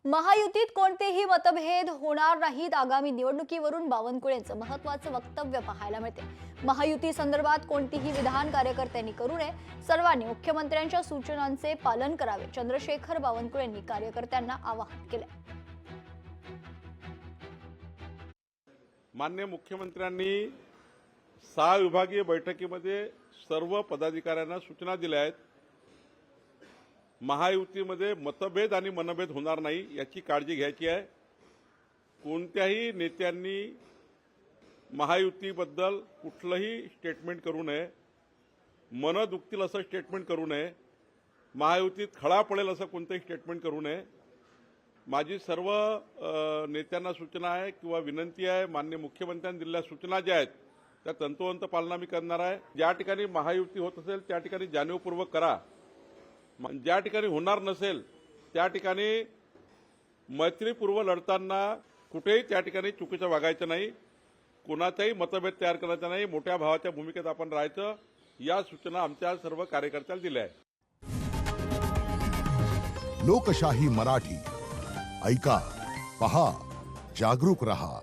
महायुतीत कोणतेही मतभेद होणार नाहीत. आगामी निवडणुकीवरून बावनकुळेंचं महत्त्वाचं वक्तव्य पाहायला मिळते. महायुती संदर्भात कोणतीही विधान कार्यकर्त्यांनी करू नये, सर्वांनी मुख्यमंत्र्यांच्या सूचनांचे पालन करावे, चंद्रशेखर बावनकुळेंनी कार्यकर्त्यांना आवाहन केले. माननीय मुख्यमंत्र्यांनी 6 विभागीय बैठकीमध्ये सर्व पदाधिकाऱ्यांना सूचना दिल्या आहेत. महायुतीमध्ये मतभेद आणि मनभेद होणार नाही याची काळजी घ्यायची आहे. कोणत्याही नेत्यांनी महायुतीबद्दल कुठलंही स्टेटमेंट करू नये, मन दुखतील असं स्टेटमेंट करू नये, महायुतीत खळा पडेल असं कोणतंही स्टेटमेंट करू नये. माझी सर्व नेत्यांना सूचना आहे किंवा विनंती आहे, माननीय मुख्यमंत्र्यांनी दिलेल्या सूचना ज्या आहेत त्या तंतोतंत पालना मी करणार आहे. ज्या ठिकाणी महायुती होत असेल त्या ठिकाणी जाणीवपूर्वक करा, ज्या ठिकाणी होणार नसेल त्या ठिकाणी मैत्रीपूर्व लढताना कुठेही त्या ठिकाणी चुकीचं वागायचं नाही, कोणाचाही मतभेद तयार करायचा नाही, मोठ्या भावाच्या भूमिकेत आपण राहायचं, या सूचना आमच्या सर्व कार्यकर्त्यांना दिल्या आहेत. लोकशाही मराठी ऐका, पहा, जागरूक रहा.